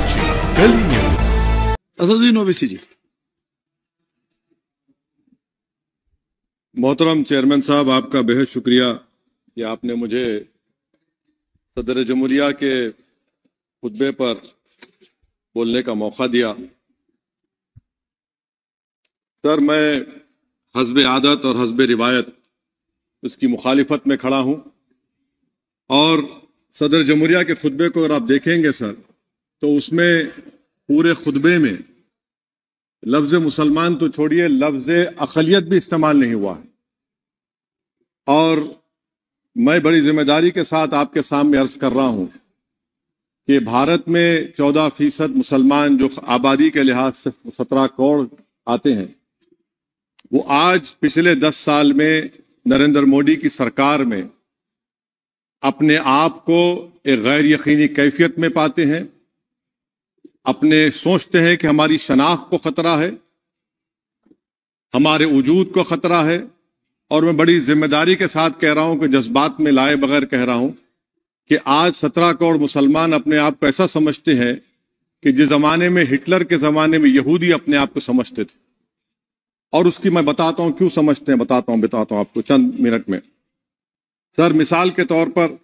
watching Delhi News. Asaduddin Owaisi जी। मोहतरम chairman साहब, आपका बेहद शुक्रिया कि आपने मुझे सदर जमहूरिया के खुतबे पर बोलने का मौका दिया। सर, मैं हस्बे आदत और हस्बे रिवायत उसकी मुखालिफत में खड़ा हूं और सदर जमहूरिया के खुतबे को अगर आप देखेंगे सर, तो उसमें पूरे खुतबे में लफ्ज मुसलमान तो छोड़िए, लफ्ज अक़लियत भी इस्तेमाल नहीं हुआ है। और मैं बड़ी जिम्मेदारी के साथ आपके सामने अर्ज कर रहा हूं कि भारत में 14% मुसलमान जो आबादी के लिहाज से 17 करोड़ आते हैं, वो आज पिछले 10 साल में नरेंद्र मोदी की सरकार में अपने आप को एक गैर यकीनी कैफियत में पाते हैं, अपने सोचते हैं कि हमारी शनाख्त को खतरा है, हमारे वजूद को खतरा है। और मैं बड़ी जिम्मेदारी के साथ कह रहा हूं कि जज्बात में लाए बगैर कह रहा हूं कि आज 17 करोड़ मुसलमान अपने आप को ऐसा समझते हैं कि जिस जमाने में हिटलर के जमाने में यहूदी अपने आप को समझते थे। और उसकी मैं बताता हूं क्यों समझते हैं, बताता हूं आपको चंद मिनट में। सर, मिसाल के तौर पर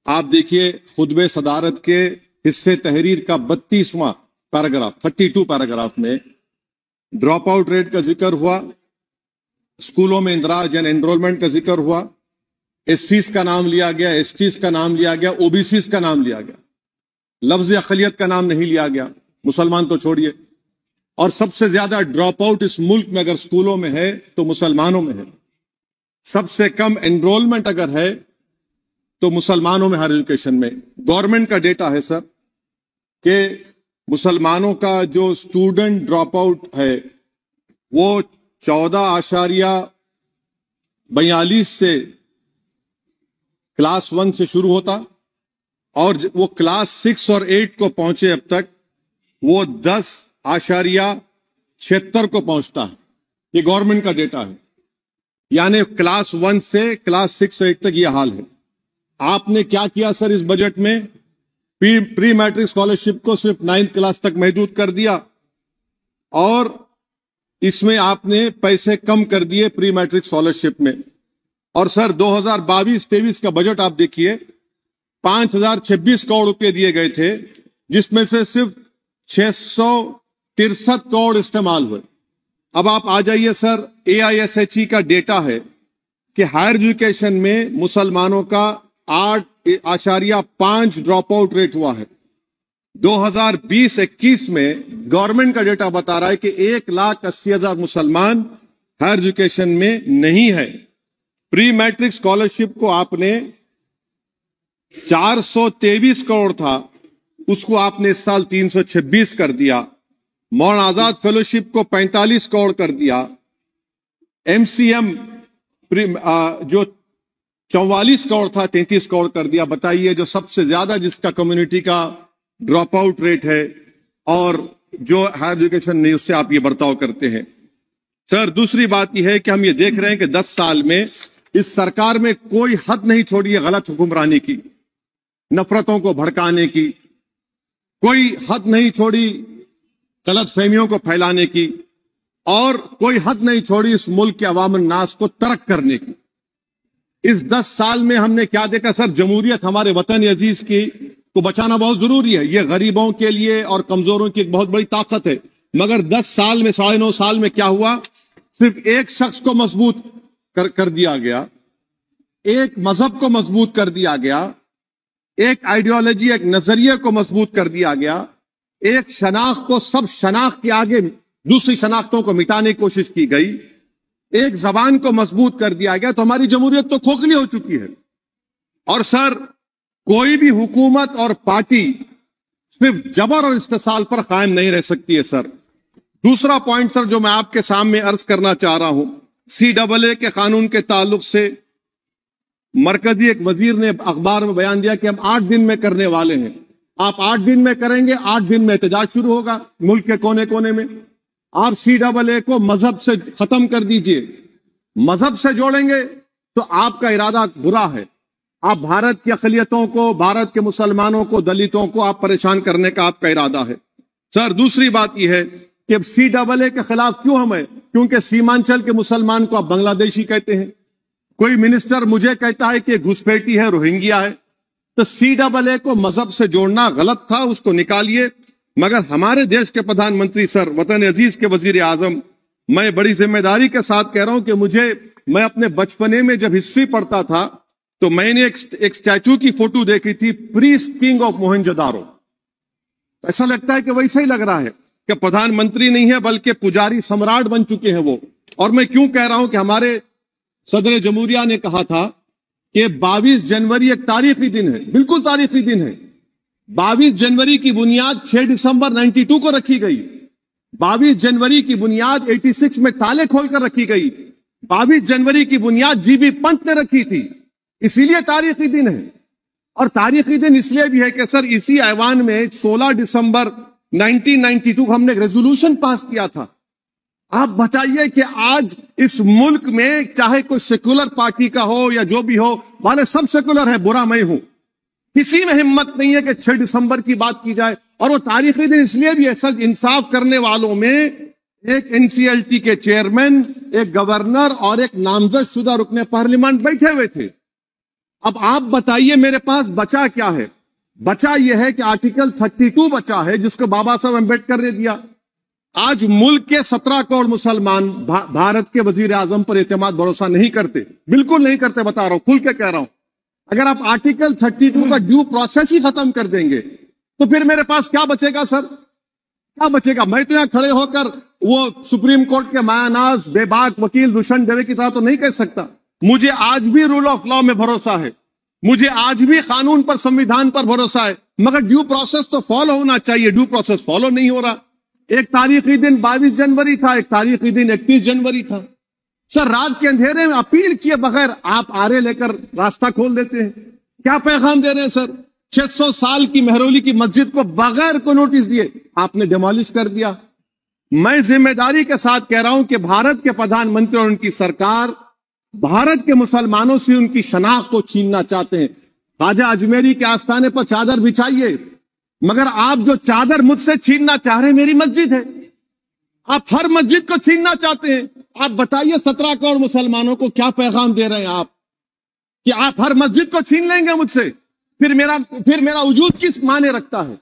आप देखिए खुतबे सदारत के हिस्से तहरीर का 32वां पैराग्राफ, 32 पैराग्राफ में ड्रॉप आउट रेट का जिक्र हुआ, स्कूलों में इंदराज यानी एनरोलमेंट का जिक्र हुआ, एससीज का नाम लिया गया, एसटीज का नाम लिया गया, ओबीसीज का नाम लिया गया, लफ्ज अक़लियत का नाम नहीं लिया गया, मुसलमान तो छोड़िए। और सबसे ज्यादा ड्रॉप आउट इस मुल्क में अगर स्कूलों में है तो मुसलमानों में है। सबसे कम एनरोलमेंट अगर है तो मुसलमानों में हायर एजुकेशन में। गवर्नमेंट का डेटा है सर कि मुसलमानों का जो स्टूडेंट ड्रॉप आउट है वो 14.42 से क्लास 1 से शुरू होता और वो क्लास 6 और 8 को पहुंचे अब तक वो 10.76 को पहुंचता है। ये गवर्नमेंट का डेटा है, यानी क्लास 1 से क्लास 6 से 8 तक ये हाल है। आपने क्या किया सर इस बजट में? प्री मैट्रिक स्कॉलरशिप को सिर्फ 9th क्लास तक महदूद कर दिया और इसमें आपने पैसे कम कर दिए प्री मैट्रिक स्कॉलरशिप में। और सर 2022-23 का बजट आप देखिए, 5026 करोड़ रुपए दिए गए थे, जिसमें से सिर्फ 663 करोड़ इस्तेमाल हुए। अब आप आ जाइए सर, AISHE का डेटा है कि हायर एजुकेशन में मुसलमानों का 8.5 ड्रॉप आउट रेट हुआ है। 2020-21 में गवर्नमेंट का डेटा बता रहा है कि 1,80,000 मुसलमान हायर एजुकेशन में नहीं है। प्री मैट्रिक स्कॉलरशिप को आपने 423 करोड़ था, उसको आपने इस साल 326 कर दिया। मौन आजाद फेलोशिप को 45 करोड़ कर दिया। MCM जो 44 करोड़ था 33 करोड़ कर दिया। बताइए, जो सबसे ज्यादा जिसका कम्युनिटी का ड्रॉप आउट रेट है और जो हायर एजुकेशन नहीं, उससे आप ये बर्ताव करते हैं। सर, दूसरी बात यह है कि हम ये देख रहे हैं कि 10 साल में इस सरकार में कोई हद नहीं छोड़ी है गलत हुक्मरानी की, नफरतों को भड़काने की, कोई हद नहीं छोड़ी गलत फहमियों को फैलाने की, और कोई हद नहीं छोड़ी इस मुल्क के अवाम नास को तर्क करने की। इस 10 साल में हमने क्या देखा सर? जमहूरियत हमारे वतन अजीज की को बचाना बहुत जरूरी है, ये गरीबों के लिए और कमजोरों की एक बहुत बड़ी ताकत है। मगर 10 साल में, 9.5 साल में क्या हुआ? सिर्फ एक शख्स को मजबूत कर दिया गया, एक मजहब को मजबूत कर दिया गया, एक आइडियोलॉजी, एक नजरिए को मजबूत कर दिया गया, एक शनाख्त को सब शनाख्त के आगे दूसरी शनाख्तों को मिटाने की कोशिश की गई, एक जबान को मजबूत कर दिया गया, तो हमारी जमहूरियत तो खोखली हो चुकी है। और सर, कोई भी हुकूमत और पार्टी सिर्फ जबर और इस्तेसाल पर कायम नहीं रह सकती है सर। दूसरा पॉइंट सर जो मैं आपके सामने अर्ज करना चाह रहा हूं, CAA के कानून के ताल्लुक से मरकजी एक वजीर ने अखबार में बयान दिया कि हम 8 दिन में करने वाले हैं। आप 8 दिन में करेंगे, 8 दिन में एहतजाज शुरू होगा मुल्क के कोने कोने में। आप CAA को मजहब से खत्म कर दीजिए, मजहब से जोड़ेंगे तो आपका इरादा बुरा है। आप भारत की अक़लियतों को, भारत के मुसलमानों को, दलितों को आप परेशान करने का आपका इरादा है। सर दूसरी बात यह है कि CAA के खिलाफ क्यों हम है? क्योंकि सीमांचल के मुसलमान को आप बांग्लादेशी कहते हैं। कोई मिनिस्टर मुझे कहता है कि घुसपैठी है, रोहिंग्या है। तो CAA को मजहब से जोड़ना गलत था, उसको निकालिए। मगर हमारे देश के प्रधानमंत्री सर, वतन अजीज के वजीर आजम, मैं बड़ी जिम्मेदारी के साथ कह रहा हूं कि मैं अपने बचपने में जब हिस्ट्री पढ़ता था तो मैंने एक स्टैचू की फोटो देखी थी, प्रीस्ट किंग ऑफ मोहनजोदारो। ऐसा लगता है कि वैसा ही लग रहा है कि प्रधानमंत्री नहीं है बल्कि पुजारी सम्राट बन चुके हैं वो। और मैं क्यों कह रहा हूं कि हमारे सदर जमहूरिया ने कहा था कि 22 जनवरी एक तारीखी दिन है, बिल्कुल तारीखी दिन है। 22 जनवरी की बुनियाद 6 दिसंबर 92 को रखी गई। 22 जनवरी की बुनियाद 86 में ताले खोलकर रखी गई। 22 जनवरी की बुनियाद GB पंत ने रखी थी, इसीलिए तारीखी दिन है। और तारीखी दिन इसलिए भी है कि सर इसी ऐवान में 16 दिसंबर 1992 को हमने एक रेजोल्यूशन पास किया था। आप बताइए कि आज इस मुल्क में चाहे कोई सेकुलर पार्टी का हो या जो भी हो, वाले सब सेकुलर है, बुरा मैं हूं, किसी में हिम्मत नहीं है कि 6 दिसंबर की बात की जाए। और वो तारीखी दिन इसलिए भी है सर, इंसाफ करने वालों में एक NCLT के चेयरमैन, एक गवर्नर और एक नामजद शुदा रुकने पार्लियामेंट बैठे हुए थे। अब आप बताइए मेरे पास बचा क्या है? बचा यह है कि आर्टिकल 32 बचा है, जिसको बाबा साहब अम्बेडकर ने दिया। आज मुल्क के 17 करोड़ मुसलमान भारत के वजीर आजम पर एतमाद भरोसा नहीं करते, बिल्कुल नहीं करते, बता रहा हूं, खुल के कह रहा हूं। अगर आप आर्टिकल 32 का ड्यू प्रोसेस ही खत्म कर देंगे तो फिर मेरे पास क्या बचेगा सर? क्या बचेगा? मैं तो यहां खड़े होकर वो सुप्रीम कोर्ट के मायानाज बेबाक वकील दुष्यंत दवे की तरह तो नहीं कह सकता। मुझे आज भी रूल ऑफ लॉ में भरोसा है, मुझे आज भी कानून पर, संविधान पर भरोसा है, मगर ड्यू प्रोसेस तो फॉलो होना चाहिए। ड्यू प्रोसेस फॉलो नहीं हो रहा। एक तारीखी दिन 22 जनवरी था, एक तारीखी दिन 31 जनवरी था। सर रात के अंधेरे में अपील किए बगैर आप आरे लेकर रास्ता खोल देते हैं। क्या पैगाम दे रहे हैं सर? 600 साल की मेहरौली की मस्जिद को बगैर को नोटिस दिए आपने डिमोलिश कर दिया। मैं जिम्मेदारी के साथ कह रहा हूं कि भारत के प्रधानमंत्री और उनकी सरकार भारत के मुसलमानों से उनकी शनाख्त को छीनना चाहते हैं। ख्वाजा अजमेरी के आस्थाने पर चादर बिछाइए, मगर आप जो चादर मुझसे छीनना चाह रहे हैं, मेरी मस्जिद है, आप हर मस्जिद को छीनना चाहते हैं। आप बताइए 17 करोड़ मुसलमानों को क्या पैगाम दे रहे हैं आप कि आप हर मस्जिद को छीन लेंगे मुझसे? फिर मेरा वजूद किस माने रखता है?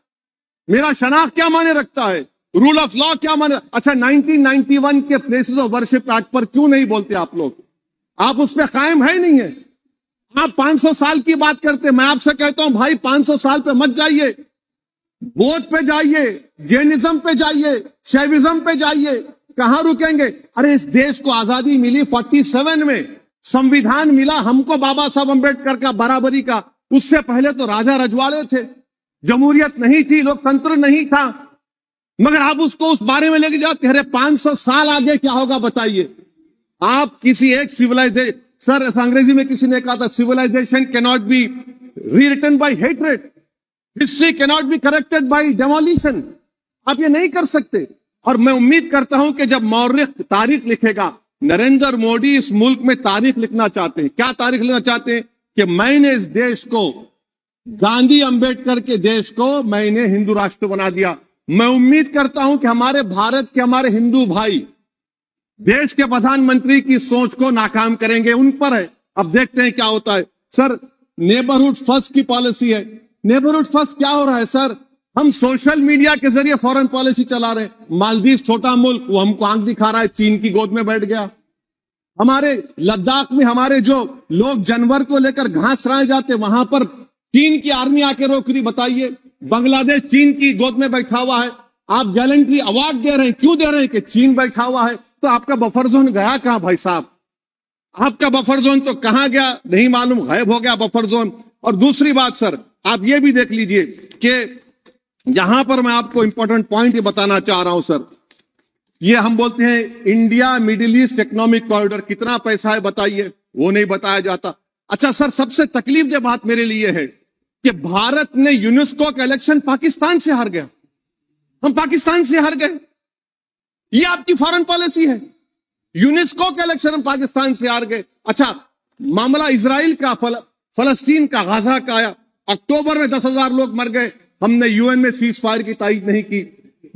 मेरा शनाख्त क्या माने रखता है? रूल ऑफ लॉ क्या माने? अच्छा 1991 के प्लेसेस ऑफ वर्शिप एक्ट पर क्यों नहीं बोलते आप लोग? आप उस पर कायम है नहीं है। आप 500 साल की बात करते। मैं आपसे कहता हूं भाई 500 साल पे मत जाइए, बौद्ध पे जाइए, जैनिज्म पे जाइए, शैविज्म पे जाइए, कहां रुकेंगे? अरे इस देश को आजादी मिली 47 में, संविधान मिला हमको बाबा साहब अम्बेडकर का, बराबरी का। उससे पहले तो राजा रजवाड़े थे, जमहूरियत नहीं थी, लोकतंत्र नहीं था, मगर आप उसको उस बारे में लेके जाते। अरे 500 साल आगे क्या होगा बताइए? आप किसी एक सिविलाइजेशन, सर अंग्रेजी में किसी ने कहा था, civilisation can not be rewritten by hatred, history can not be corrected by demolition. आप ये नहीं कर सकते। और मैं उम्मीद करता हूं कि जब मौर्ख तारीख लिखेगा, नरेंद्र मोदी इस मुल्क में तारीख लिखना चाहते हैं। क्या तारीख लिखना चाहते हैं? कि मैंने इस देश को, गांधी अंबेडकर के देश को मैंने हिंदू राष्ट्र बना दिया। मैं उम्मीद करता हूं कि हमारे भारत के हमारे हिंदू भाई देश के प्रधानमंत्री की सोच को नाकाम करेंगे। उन पर है, अब देखते हैं क्या होता है। सर नेबरहुड फर्स्ट की पॉलिसी है। नेबरहुड फर्स्ट क्या हो रहा है सर? हम सोशल मीडिया के जरिए फॉरेन पॉलिसी चला रहे हैं। मालदीव छोटा मुल्क, वो हमको आंख दिखा रहा है, चीन की गोद में बैठ गया। हमारे लद्दाख में हमारे जो लोग जानवर को लेकर घास चराए जाते, वहां पर चीन की आर्मी आके रोक रही। बताइए, बांग्लादेश चीन की गोद में बैठा हुआ है। आप गैलेंट्री अवार्ड दे रहे हैं, क्यों दे रहे हैं? कि चीन बैठा हुआ है। तो आपका बफर जोन गया कहां भाई साहब? आपका बफर जोन तो कहां गया नहीं मालूम, गायब हो गया बफर जोन। और दूसरी बात सर, आप ये भी देख लीजिए कि यहां पर मैं आपको इंपॉर्टेंट पॉइंट ये बताना चाह रहा हूं सर। ये हम बोलते हैं India middle east economic corridor, कितना पैसा है बताइए? वो नहीं बताया जाता। अच्छा सर, सबसे तकलीफ दे बात मेरे लिए है कि भारत ने यूनेस्को का इलेक्शन पाकिस्तान से हार गया। हम पाकिस्तान से हार गए, ये आपकी फॉरेन पॉलिसी है। यूनेस्को के इलेक्शन हम पाकिस्तान से हार गए। अच्छा, मामला इजराइल का, फलस्तीन का, गाजा का आया। अक्टूबर में 10,000 लोग मर गए, हमने यूएन में सीज फायर की तायीद नहीं की।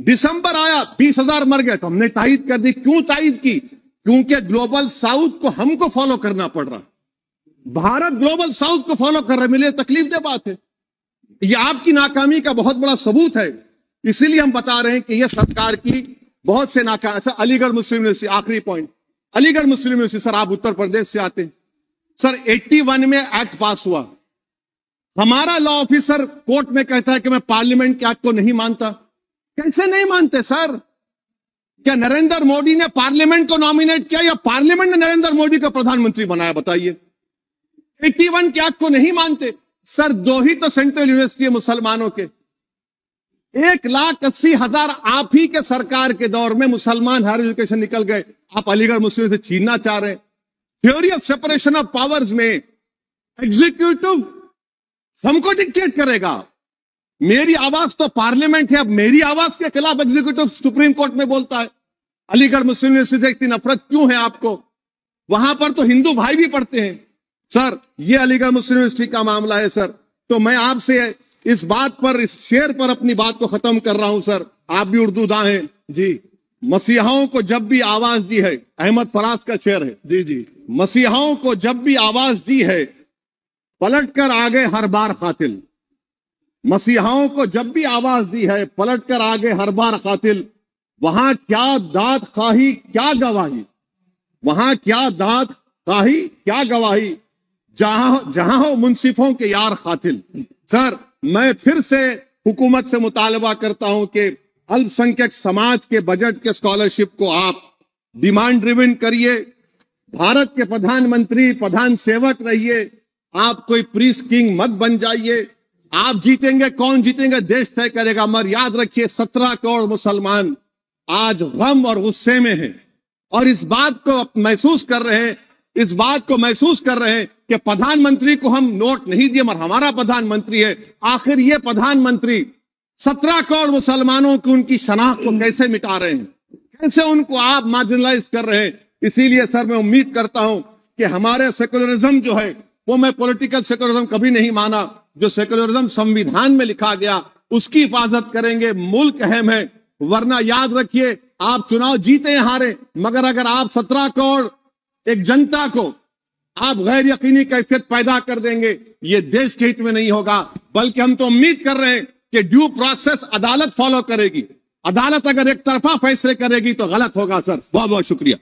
दिसंबर आया, 20,000 मर गए, तो हमने तायीद कर दी। क्यों तायीद की? क्योंकि ग्लोबल साउथ को हमको फॉलो करना पड़ रहा। भारत ग्लोबल साउथ को फॉलो कर रहे, मिले तकलीफ दे बात है। यह आपकी नाकामी का बहुत बड़ा सबूत है। इसीलिए हम बता रहे हैं कि यह सरकार की बहुत से नाकाम। अच्छा, अलीगढ़ मुस्लिम यूनिवर्सिटी, आखिरी पॉइंट, अलीगढ़ मुस्लिम यूनिवर्सिटी। सर, आप उत्तर प्रदेश से आते हैं। सर, 81 में एक्ट पास हुआ। हमारा लॉ ऑफिसर कोर्ट में कहता है कि मैं पार्लियामेंट के एक्ट को नहीं मानता। कैसे नहीं मानते सर? क्या नरेंद्र मोदी ने पार्लियामेंट को नॉमिनेट किया या पार्लियामेंट ने नरेंद्र मोदी को प्रधानमंत्री बनाया? बताइए। 81 के एक्ट को नहीं मानते। सर, 2 ही तो सेंट्रल यूनिवर्सिटी है मुसलमानों के। 1,80,000 आप ही के सरकार के दौर में मुसलमान हायर एजुकेशन निकल गए। आप अलीगढ़ मुस्लिम से छीनना चाह रहे हैं। Theory of separation of powers में एग्जीक्यूटिव हमको डिक्टेट करेगा। मेरी आवाज तो पार्लियामेंट है, अब मेरी आवाज के खिलाफ एग्जीक्यूटिव सुप्रीम कोर्ट में बोलता है। अलीगढ़ मुस्लिम यूनिवर्सिटी से इतनी नफरत क्यों है आपको? वहां पर तो हिंदू भाई भी पढ़ते हैं। सर, ये अलीगढ़ मुस्लिम यूनिवर्सिटी का मामला है सर। तो मैं आपसे इस बात पर, इस शेर पर अपनी बात को खत्म कर रहा हूं सर। आप भी उर्दू दां हैं जी। मसीहाओं को जब भी आवाज दी है, अहमद फराज का शेर है जी जी, मसीहाओं को जब भी आवाज दी है, पलटकर आ गए हर बार कातिल। मसीहाओं को जब भी आवाज दी है, पलटकर आ गए हर बार कातिल। वहां क्या दाद खाही क्या गवाही, वहां क्या दाद खाही क्या गवाही, जहां हो मुंसिफों के यार कातिल। सर, मैं फिर से हुकूमत से मुतालबा करता हूं कि अल्पसंख्यक समाज के बजट के स्कॉलरशिप को आप डिमांड ड्रिवन करिए। भारत के प्रधानमंत्री, प्रधान सेवक रहिए। आप कोई प्रीस किंग मत बन जाइए। आप जीतेंगे, कौन जीतेंगे देश तय करेगा। मगर याद रखिए, 17 करोड़ मुसलमान आज गम और गुस्से में हैं और इस बात को महसूस कर रहे हैं, इस बात को महसूस कर रहे हैं कि प्रधानमंत्री को हम नोट नहीं दिए मगर हमारा प्रधानमंत्री है। आखिर ये प्रधानमंत्री 17 करोड़ मुसलमानों की उनकी शनाख्त को कैसे मिटा रहे हैं, कैसे उनको आप मार्जिनलाइज कर रहे हैं। इसीलिए सर, मैं उम्मीद करता हूं कि हमारे सेकुलरिज्म जो है, वो मैं पॉलिटिकल सेकुलरिज्म कभी नहीं माना। जो सेकुलरिज्म संविधान में लिखा गया उसकी हिफाजत करेंगे। मुल्क अहम है। वरना याद रखिए, आप चुनाव जीते हारे, मगर अगर आप 17 करोड़ एक जनता को आप गैर यकीनी कैफियत पैदा कर देंगे, ये देश के हित में नहीं होगा। बल्कि हम तो उम्मीद कर रहे हैं कि ड्यू प्रोसेस अदालत फॉलो करेगी। अदालत अगर एक तरफा फैसले करेगी तो गलत होगा। सर, बहुत बहुत शुक्रिया।